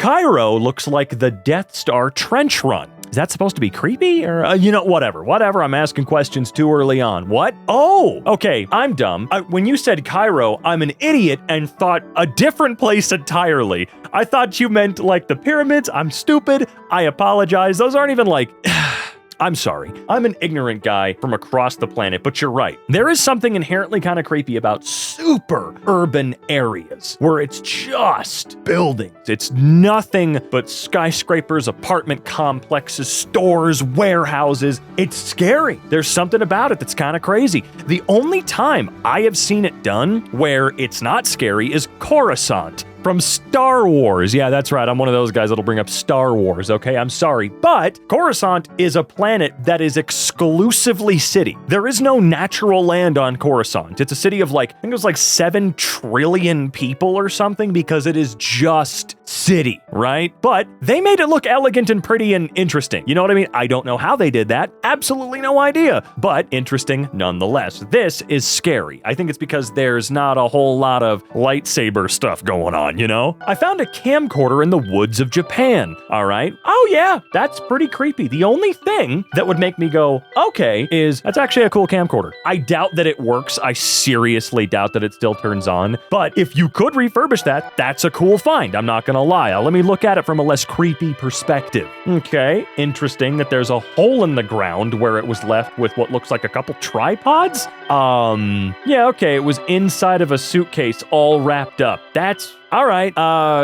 Cairo looks like the Death Star trench run. Is that supposed to be creepy? Or, whatever. I'm asking questions too early on. What? Oh, okay, I'm dumb. When you said Cairo, I'm an idiot and thought a different place entirely. I thought you meant like the pyramids. I'm stupid. I apologize. Those aren't even like... I'm sorry. I'm an ignorant guy from across the planet, but you're right. There is something inherently kind of creepy about super urban areas where it's just buildings. It's nothing but skyscrapers, apartment complexes, stores, warehouses. It's scary. There's something about it that's kind of crazy. The only time I have seen it done where it's not scary is Coruscant. From Star Wars. Yeah, that's right. I'm one of those guys that'll bring up Star Wars, okay? I'm sorry. But Coruscant is a planet that is exclusively city. There is no natural land on Coruscant. It's a city of I think it was 7 trillion people or something because it is just city, right? But they made it look elegant and pretty and interesting. You know what I mean? I don't know how they did that. Absolutely no idea. But interesting nonetheless. This is scary. I think it's because there's not a whole lot of lightsaber stuff going on. I found a camcorder in the woods of Japan, all right? Oh yeah, that's pretty creepy. The only thing that would make me go, okay, is that's actually a cool camcorder. I doubt that it works. I seriously doubt that it still turns on. But if you could refurbish that, that's a cool find. I'm not gonna lie. Let me look at it from a less creepy perspective. Okay, interesting that there's a hole in the ground where it was left with what looks like a couple tripods. Yeah, okay, it was inside of a suitcase all wrapped up. That's... all right,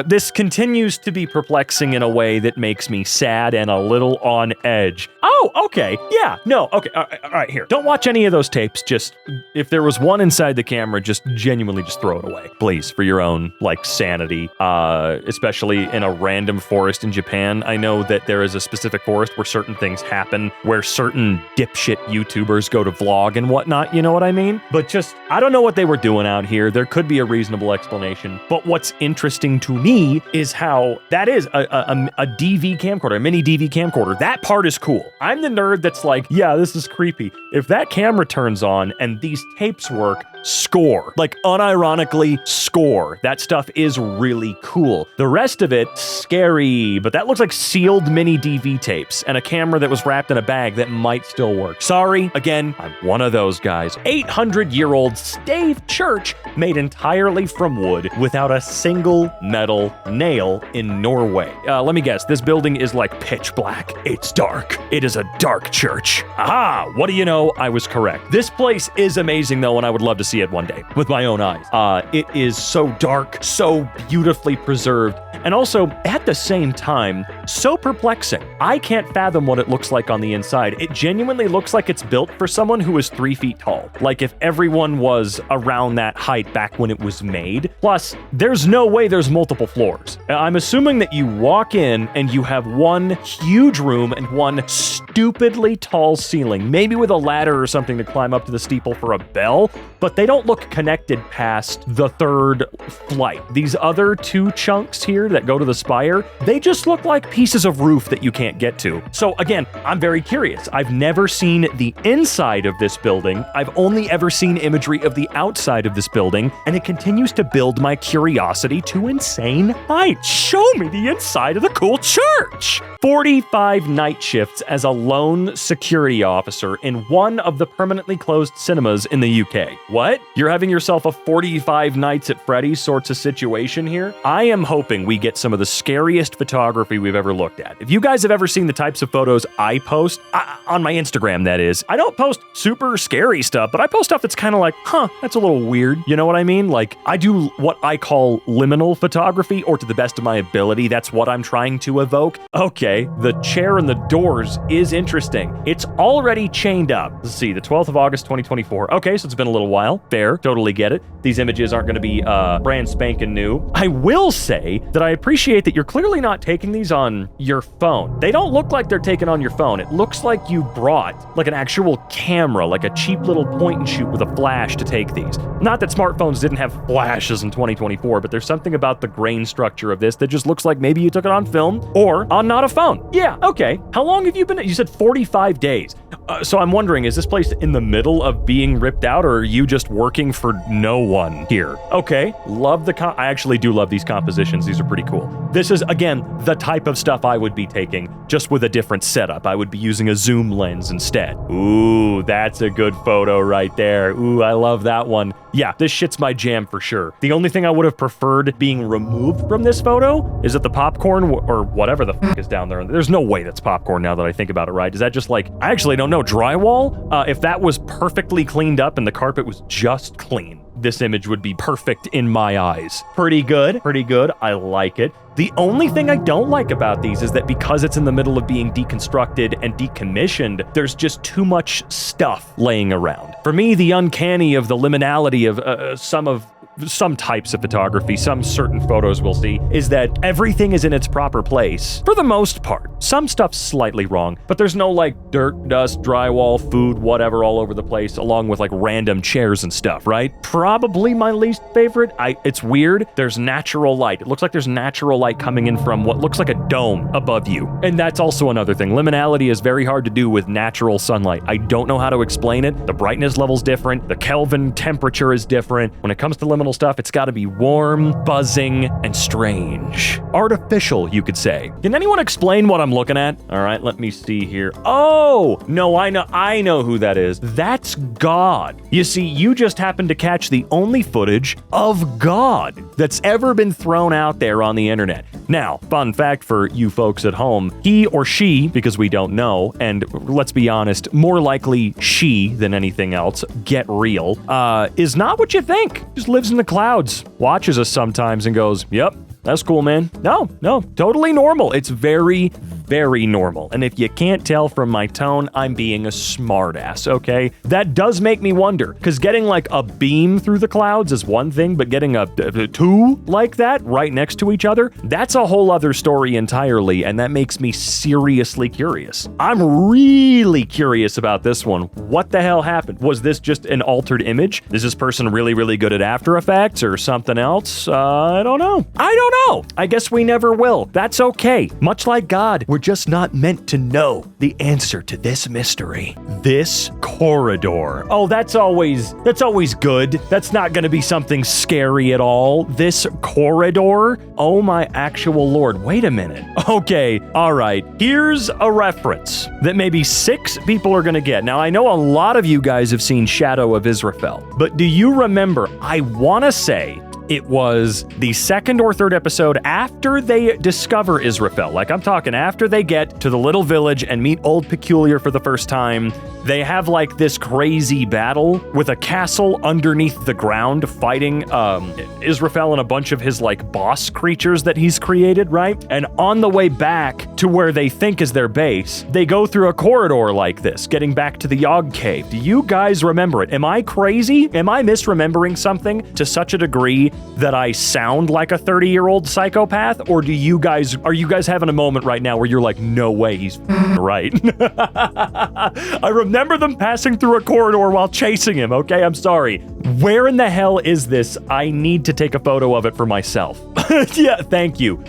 this continues to be perplexing in a way that makes me sad and a little on edge. Oh, okay, yeah, no, okay, all right, here. Don't watch any of those tapes, just, if there was one inside the camera, just genuinely just throw it away. Please, for your own, sanity, especially in a random forest in Japan. I know that there is a specific forest where certain things happen, where certain dipshit YouTubers go to vlog and whatnot, you know what I mean? But just, I don't know what they were doing out here. There could be a reasonable explanation, but what's interesting to me is how that is a DV camcorder, a mini DV camcorder. That part is cool. I'm the nerd that's like, yeah, this is creepy. If that camera turns on and these tapes work, score. Unironically score. That stuff is really cool. The rest of it, scary, but that looks like sealed mini DV tapes and a camera that was wrapped in a bag that might still work. Sorry, again, I'm one of those guys. 800-year-old stave church made entirely from wood without a single metal nail in Norway. Let me guess, this building is pitch black. It's dark. It is a dark church. Aha! What do you know? I was correct. This place is amazing though, and I would love to see it one day with my own eyes. It is so dark, so beautifully preserved, and also at the same time, so perplexing. I can't fathom what it looks like on the inside. It genuinely looks like it's built for someone who is 3 feet tall. If everyone was around that height back when it was made. Plus, there's no way there's multiple floors. I'm assuming that you walk in and you have one huge room and one stupidly tall ceiling, maybe with a ladder or something to climb up to the steeple for a bell, but they don't look connected past the 3rd flight. These other 2 chunks here that go to the spire, they just look like pieces of roof that you can't get to. So again, I'm very curious. I've never seen the inside of this building. I've only ever seen imagery of the outside of this building, and it continues to build my curiosity to insane heights. Show me the inside of the cool church! 45 night shifts as a lone security officer in one of the permanently closed cinemas in the UK. What? You're having yourself a 45 nights at Freddy's sorts of situation here? I am hoping we get some of the scariest photography we've ever looked at. If you guys have ever seen the types of photos I post, on my Instagram that is, I don't post super scary stuff, but I post stuff that's kind of that's a little weird. You know what I mean? I do what I call liminal photography, or to the best of my ability, that's what I'm trying to evoke. Okay, the chair and the doors is interesting. It's already chained up. Let's see, the 12th of August, 2024. Okay, so it's been a little while. Fair, totally get it. These images aren't going to be brand spanking new. I will say that I appreciate that you're clearly not taking these on your phone. They don't look like they're taken on your phone. It looks like you brought an actual camera, a cheap little point and shoot with a flash to take these. Not that smartphones didn't have flashes in 2024, but there's something about the grain structure of this that just looks like maybe you took it on film or on not a phone. Yeah, okay. How long have you been? You said 45 days. So I'm wondering, is this place in the middle of being ripped out, or are you just working for no one here? Okay, love I actually do love these compositions. These are pretty cool. This is, again, the type of stuff I would be taking, just with a different setup. I would be using a zoom lens instead. Ooh, that's a good photo right there. Ooh, I love that one. Yeah, this shit's my jam for sure. The only thing I would have preferred being removed from this photo is that the popcorn or whatever the fuck is down there. There's no way that's popcorn now that I think about it, right? Is that just like, I actually don't know, drywall? If that was perfectly cleaned up and the carpet was just clean, this image would be perfect in my eyes. Pretty good, pretty good. I like it. The only thing I don't like about these is that because it's in the middle of being deconstructed and decommissioned, there's just too much stuff laying around. For me, the uncanny of the liminality of some types of photography, some certain photos we'll see, is that everything is in its proper place, for the most part. Some stuff's slightly wrong, but there's no like dirt, dust, drywall, food, whatever all over the place, along with like random chairs and stuff, right? Probably my least favorite. It's weird. There's natural light. It looks like there's natural light coming in from what looks like a dome above you. And that's also another thing. Liminality is very hard to do with natural sunlight. I don't know how to explain it. The brightness level's different. The Kelvin temperature is different. When it comes to liminal stuff, it's got to be warm, buzzing, and strange. Artificial, you could say. Can anyone explain what I'm looking at? All right, let me see here. Oh, no, I know who that is. That's God. You see, you just happened to catch the only footage of God that's ever been thrown out there on the internet. Now, fun fact for you folks at home, he or she, because we don't know, and let's be honest, more likely she than anything else, get real, is not what you think. Just lives in the clouds, watches us sometimes and goes, yep, that's cool, man. No, totally normal. It's very, very normal. And if you can't tell from my tone, I'm being a smartass, okay? That does make me wonder, because getting like a beam through the clouds is one thing, but getting a two like that right next to each other, that's a whole other story entirely, and that makes me seriously curious. I'm really curious about this one. What the hell happened? Was this just an altered image? Is this person really, really good at After Effects or something else? I don't know. I guess we never will. That's okay. Much like God, we're just not meant to know the answer to this mystery. This corridor. Oh, that's always good. That's not going to be something scary at all. This corridor? Oh my actual Lord. Wait a minute. Okay, all right. Here's a reference that maybe 6 people are going to get. Now, I know a lot of you guys have seen Shadow of Israfel, but do you remember, I want to say, it was the 2nd or 3rd episode after they discover Israfel. Like, I'm talking after they get to the little village and meet Old Peculiar for the first time. They have like this crazy battle with a castle underneath the ground fighting Israfel and a bunch of his like boss creatures that he's created, right? And on the way back to where they think is their base, they go through a corridor like this, getting back to the Yog Cave. Do you guys remember it? Am I crazy? Am I misremembering something to such a degree that I sound like a 30-year-old psychopath? Or are you guys having a moment right now where you're like, no way, he's right? I remember them passing through a corridor while chasing him, okay? I'm sorry. Where in the hell is this? I need to take a photo of it for myself. Yeah, thank you.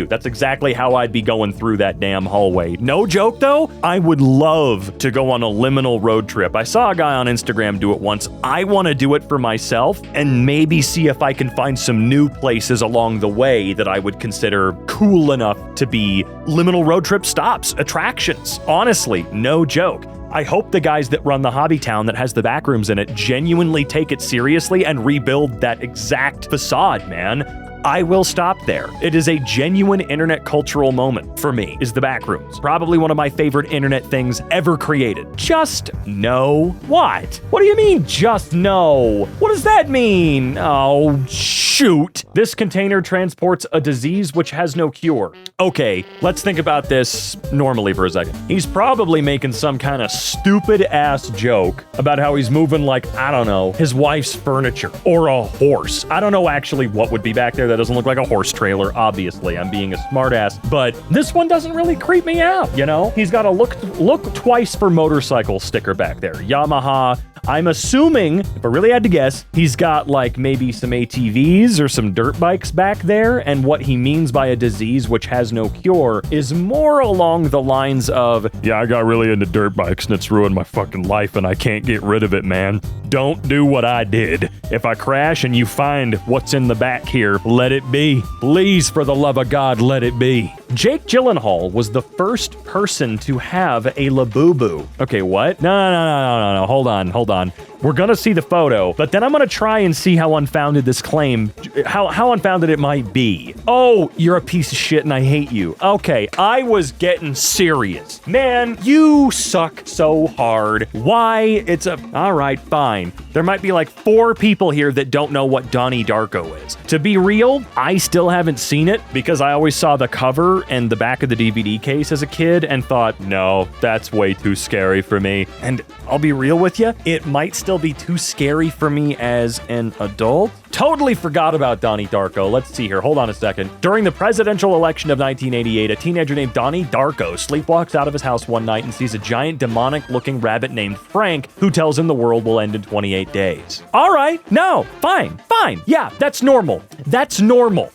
That's exactly how I'd be going through that damn hallway. No joke, though, I would love to go on a liminal road trip. I saw a guy on Instagram do it once. I want to do it for myself and maybe see if I can find some new places along the way that I would consider cool enough to be liminal road trip stops, attractions. Honestly, no joke. I hope the guys that run the hobby town that has the back rooms in it genuinely take it seriously and rebuild that exact facade, man. I will stop there. It is a genuine internet cultural moment for me, is the backrooms. Probably one of my favorite internet things ever created. Just no. What? What do you mean, just no? What does that mean? Oh, shoot. This container transports a disease which has no cure. Okay, let's think about this normally for a second. He's probably making some kind of stupid ass joke about how he's moving like, I don't know, his wife's furniture or a horse. I don't know actually what would be back there. That doesn't look like a horse trailer, obviously. I'm being a smartass, but this one doesn't really creep me out, you know? He's got a look twice for motorcycle sticker back there. Yamaha, I'm assuming, if I really had to guess, he's got like maybe some ATVs or some dirt bikes back there, and what he means by a disease which has no cure is more along the lines of, yeah, I got really into dirt bikes and it's ruined my fucking life and I can't get rid of it, man. Don't do what I did. If I crash and you find what's in the back here, let it be. Please, for the love of God, let it be. Jake Gyllenhaal was the first person to have a Labubu. Okay, what? No. Hold on. We're gonna see the photo, but then I'm gonna try and see how unfounded this claim, how unfounded it might be. Oh, you're a piece of shit and I hate you. Okay, I was getting serious. Man, you suck so hard. Why? All right, fine. There might be like 4 people here that don't know what Donnie Darko is. To be real, I still haven't seen it because I always saw the cover and the back of the DVD case as a kid and thought, no, that's way too scary for me. And I'll be real with you, it might still be too scary for me as an adult. Totally forgot about Donnie Darko. Let's see here. Hold on a second. During the presidential election of 1988, a teenager named Donnie Darko sleepwalks out of his house one night and sees a giant demonic-looking rabbit named Frank who tells him the world will end in 28 days. All right. No. Fine. Yeah, that's normal.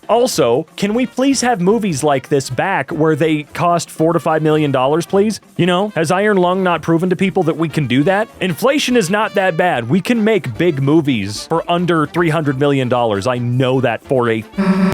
Also, can we please have movies like this back where they cost $4 to $5 million, please? You know, has Iron Lung not proven to people that we can do that? Inflation is not that bad. We can make big movies for under $300 million. I know that for a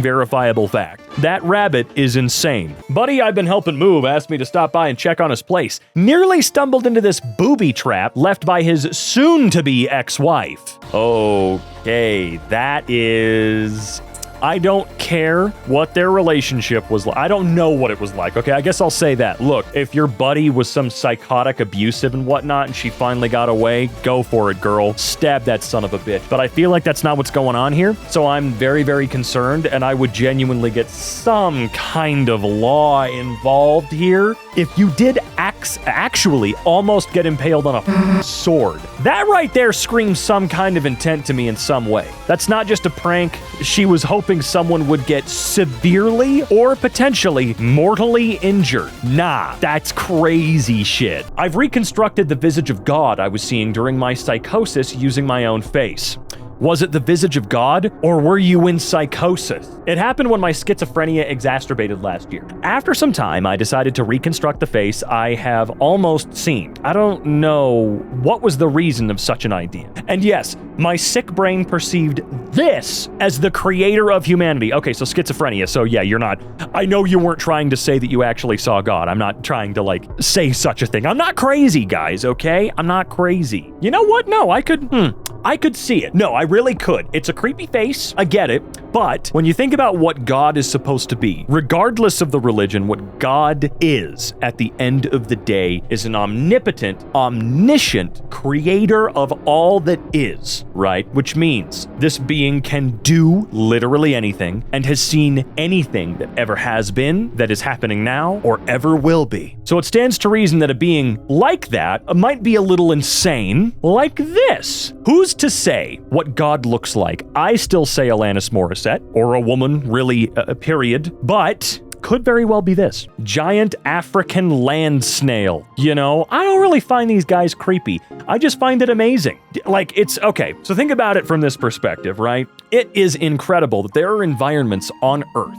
verifiable fact. That rabbit is insane. Buddy I've been helping move asked me to stop by and check on his place. Nearly stumbled into this booby trap left by his soon-to-be ex-wife. Okay, that is... I don't care what their relationship was like. I don't know what it was like. Okay, I guess I'll say that. Look, if your buddy was some psychotic, abusive and whatnot, and she finally got away, go for it, girl. Stab that son of a bitch. But I feel like that's not what's going on here. So I'm very, very concerned, and I would genuinely get some kind of law involved here. If you did actually almost get impaled on a sword, that right there screams some kind of intent to me in some way. That's not just a prank. She was hoping someone would get severely or potentially mortally injured. Nah, that's crazy shit. I've reconstructed the visage of God I was seeing during my psychosis using my own face. Was it the visage of God, or were you in psychosis? It happened when my schizophrenia exacerbated last year. After some time, I decided to reconstruct the face I have almost seen. I don't know what was the reason of such an idea. And yes, my sick brain perceived this as the creator of humanity. Okay, so schizophrenia. So yeah, you're not... I know you weren't trying to say that you actually saw God. I'm not trying to, like, say such a thing. I'm not crazy, guys, okay? I'm not crazy. You know what? No, I could see it. No, I really could. It's a creepy face. I get it. But when you think about what God is supposed to be, regardless of the religion, what God is at the end of the day is an omnipotent, omniscient creator of all that is, right? Which means this being can do literally anything and has seen anything that ever has been, that is happening now, or ever will be. So it stands to reason that a being like that might be a little insane, like this. Who's to say what God looks like? I still say Alanis Morissette, or a woman, really, period, but could very well be this. Giant African land snail. You know, I don't really find these guys creepy. I just find it amazing. Like, it's, okay, so think about it from this perspective, right? It is incredible that there are environments on Earth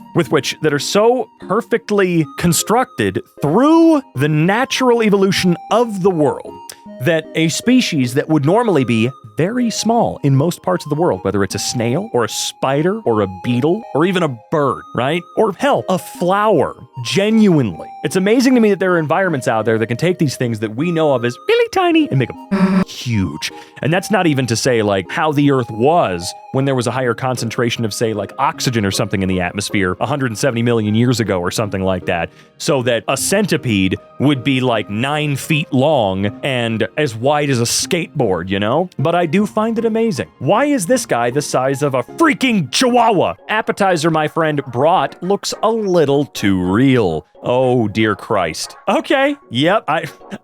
that are so perfectly constructed through the natural evolution of the world that a species that would normally be very small in most parts of the world, whether it's a snail or a spider or a beetle or even a bird, right? Or hell, a flower, genuinely. It's amazing to me that there are environments out there that can take these things that we know of as really tiny and make them huge. And that's not even to say like how the Earth was when there was a higher concentration of, say, like oxygen or something in the atmosphere 170 million years ago or something like that, so that a centipede would be like 9 feet long and as wide as a skateboard, you know? But I do find it amazing. Why is this guy the size of a freaking chihuahua? Appetizer my friend brought looks a little too real. Oh, dear Christ. Okay, yep,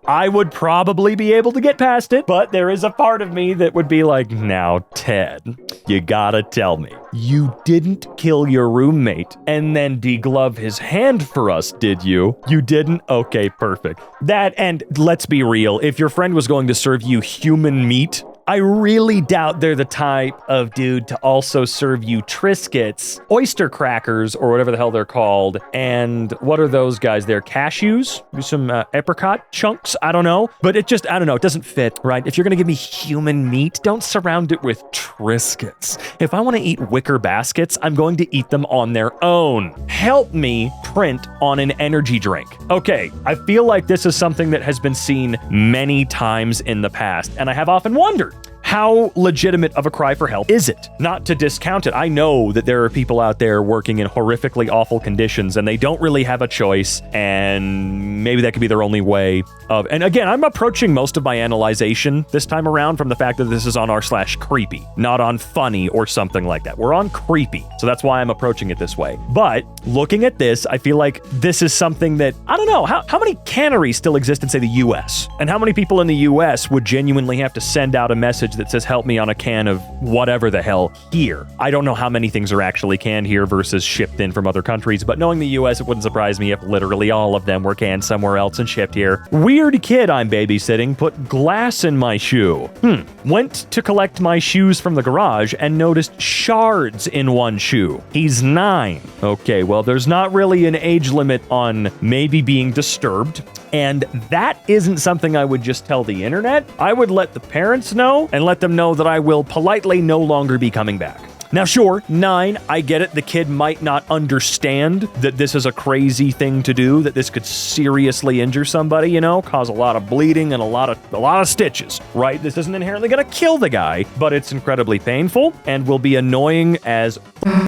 I would probably be able to get past it, but there is a part of me that would be like, now, Ted, you gotta tell me, you didn't kill your roommate and then deglove his hand for us, did you? You didn't? Okay, perfect. That, and let's be real, if your friend was going to serve you human meat I really doubt they're the type of dude to also serve you Triscuits, oyster crackers, or whatever the hell they're called. And what are those guys there? Cashews? Some apricot chunks? I don't know. But it just, I don't know, it doesn't fit, right? If you're gonna give me human meat, don't surround it with Triscuits. If I wanna eat wicker baskets, I'm going to eat them on their own. Help me print on an energy drink. Okay, I feel like this is something that has been seen many times in the past, and I have often wondered, how legitimate of a cry for help is it? Not to discount it, I know that there are people out there working in horrifically awful conditions and they don't really have a choice, and maybe that could be their only way of, and again, I'm approaching most of my analyzation this time around from the fact that this is on r/creepy, not on funny or something like that. We're on creepy, so that's why I'm approaching it this way. But looking at this, I feel like this is something that, I don't know, how many canneries still exist in, say, the US? And how many people in the US would genuinely have to send out a message that says, help me on a can of whatever the hell here? I don't know how many things are actually canned here versus shipped in from other countries, but knowing the US, it wouldn't surprise me if literally all of them were canned somewhere else and shipped here. Weird kid I'm babysitting put glass in my shoe. Went to collect my shoes from the garage and noticed shards in one shoe. He's 9. Okay, well, there's not really an age limit on maybe being disturbed. And that isn't something I would just tell the internet. I would let the parents know and let them know that I will politely no longer be coming back. Now, sure, 9, I get it. The kid might not understand that this is a crazy thing to do, that this could seriously injure somebody, you know, cause a lot of bleeding and a lot of stitches, right? This isn't inherently gonna kill the guy, but it's incredibly painful and will be annoying as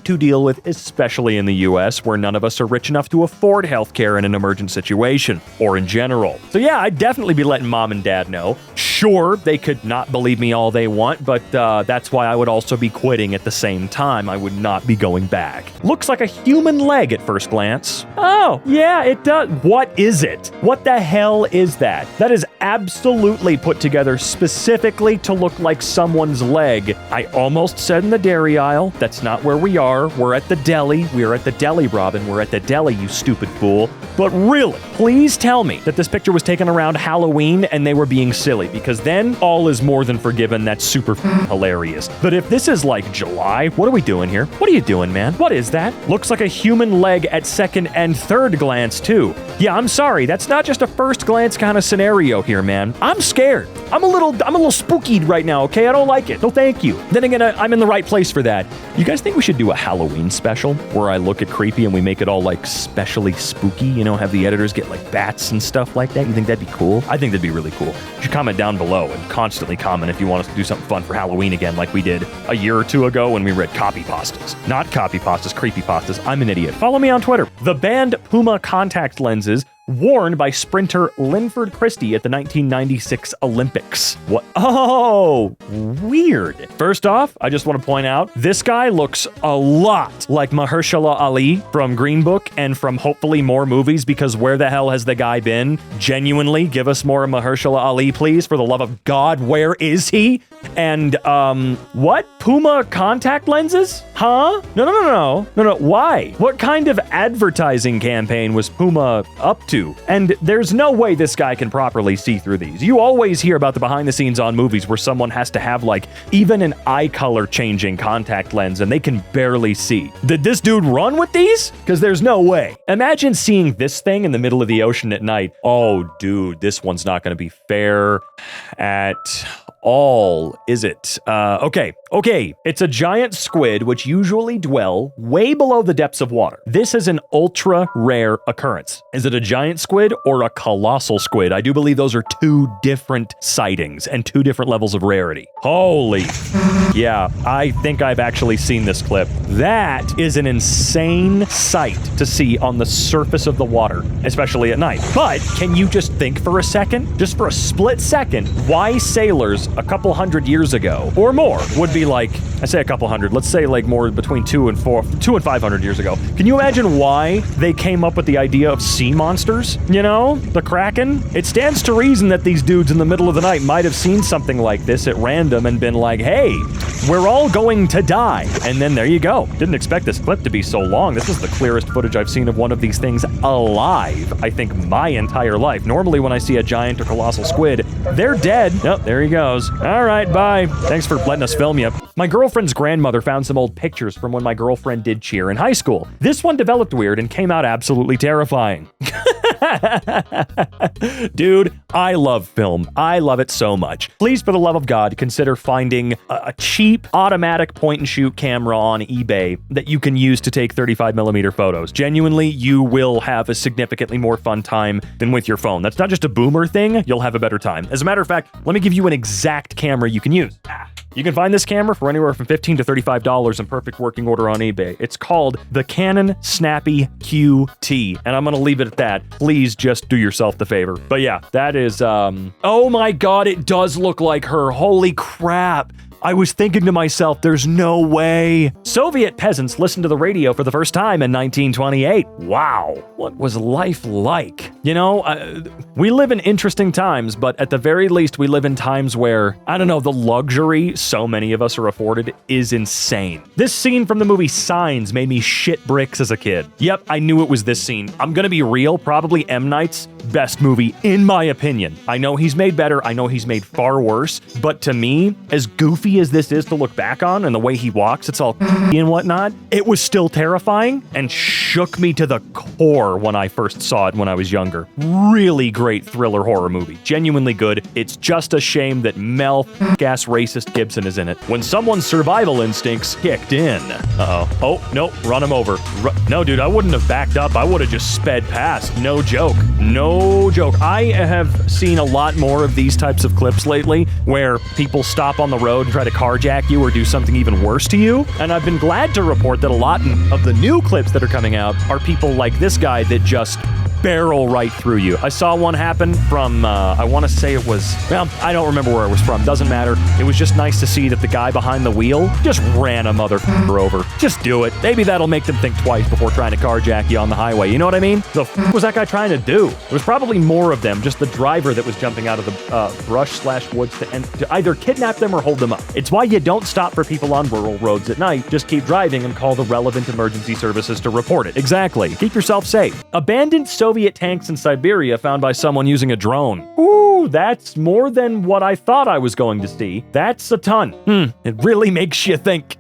to deal with, especially in the US, where none of us are rich enough to afford healthcare in an emergent situation, or in general. So yeah, I'd definitely be letting mom and dad know. Sure, they could not believe me all they want, but that's why I would also be quitting at the same time. I would not be going back. Looks like a human leg at first glance. Oh, yeah, it does. What is it? What the hell is that? That is absolutely put together specifically to look like someone's leg. I almost said in the dairy aisle. That's not where we are. We're at the deli. We are at the deli, Robin. We're at the deli, you stupid fool. But really, please tell me that this picture was taken around Halloween and they were being silly, because then all is more than forgiven. That's super hilarious. But if this is like July, what are we doing here? What are you doing, man? What is that? Looks like a human leg at second and third glance, too. Yeah, I'm sorry. That's not just a first glance kind of scenario here, man. I'm scared. I'm a little spooky right now, okay? I don't like it. No, thank you. Then again, I'm in the right place for that. You guys think we should do a Halloween special where I look at creepy and we make it all like specially spooky? You know, have the editors get like bats and stuff like that? You think that'd be cool? I think that'd be really cool. You should comment down below and constantly comment if you want us to do something fun for Halloween again, like we did a year or two ago when we read copy pastas. Not copy pastas, creepy pastas. I'm an idiot. Follow me on Twitter. The band Puma contact lenses worn by sprinter Linford Christie at the 1996 Olympics. What? Oh, weird. First off, I just want to point out, this guy looks a lot like Mahershala Ali from Green Book and from hopefully more movies, because where the hell has the guy been? Genuinely, give us more Mahershala Ali, please. For the love of God, where is he? And, what? Puma contact lenses? Huh? No. Why? What kind of advertising campaign was Puma up to? And there's no way this guy can properly see through these. You always hear about the behind the scenes on movies where someone has to have like even an eye color changing contact lens and they can barely see. Did this dude run with these? Because there's no way. Imagine seeing this thing in the middle of the ocean at night. Oh, dude, this one's not going to be fair at all, is it? Okay. It's a giant squid which usually dwell way below the depths of water. This is an ultra rare occurrence. Is it a giant squid or a colossal squid? I do believe those are two different sightings and two different levels of rarity. Holy. Yeah, I think I've actually seen this clip. That is an insane sight to see on the surface of the water, especially at night. But can you just think for a second, just for a split second, why sailors a couple hundred years ago or more would be like, I say a couple hundred, let's say like more between 200 and 500 years ago. Can you imagine why they came up with the idea of sea monsters? You know, the Kraken? It stands to reason that these dudes in the middle of the night might have seen something like this at random and been like, hey, we're all going to die. And then there you go. Didn't expect this clip to be so long. This is the clearest footage I've seen of one of these things alive, I think, my entire life. Normally when I see a giant or colossal squid, they're dead. Nope, there he goes. photos. All right, bye. Thanks for letting us film you. My girlfriend's grandmother found some old pictures from when my girlfriend did cheer in high school. This one developed weird and came out absolutely terrifying. Dude, I love film. I love it so much. Please, for the love of God, consider finding a cheap automatic point-and-shoot camera on eBay that you can use to take 35mm photos. Genuinely, you will have a significantly more fun time than with your phone. That's not just a boomer thing. You'll have a better time. As a matter of fact, let me give you an exact camera you can use. You can find this camera for anywhere from $15 to $35 in perfect working order on eBay. It's called the Canon Snappy QT, and I'm gonna leave it at that. Please just do yourself the favor. But yeah, that is, oh my God, it does look like her. Holy crap. I was thinking to myself, there's no way. Soviet peasants listened to the radio for the first time in 1928. Wow, what was life like? You know, we live in interesting times, but at the very least, we live in times where, I don't know, the luxury so many of us are afforded is insane. This scene from the movie Signs made me shit bricks as a kid. Yep, I knew it was this scene. I'm gonna be real, probably M. Night's best movie, in my opinion. I know he's made better, I know he's made far worse, but to me, as goofy as this is to look back on and the way he walks, it's all and whatnot, it was still terrifying and shook me to the core when I first saw it when I was younger. Really great thriller horror movie. Genuinely good. It's just a shame that Mel ass racist Gibson is in it. When someone's survival instincts kicked in. Uh-oh. Oh, no, run him over. No, dude, I wouldn't have backed up. I would have just sped past. No joke. No joke. I have seen a lot more of these types of clips lately where people stop on the road and try to carjack you or do something even worse to you. And I've been glad to report that a lot of the new clips that are coming out are people like this guy that just barrel right through you. I saw one happen from, I want to say it was, well, I don't remember where it was from. Doesn't matter. It was just nice to see that the guy behind the wheel just ran a motherfucker over. Just do it. Maybe that'll make them think twice before trying to carjack you on the highway. You know what I mean? The was that guy trying to do? There was probably more of them, just the driver that was jumping out of the brush/woods to either kidnap them or hold them up. It's why you don't stop for people on rural roads at night. Just keep driving and call the relevant emergency services to report it. Exactly. Keep yourself safe. Abandoned Soviet tanks in Siberia found by someone using a drone. Ooh, that's more than what I thought I was going to see. That's a ton. It really makes you think.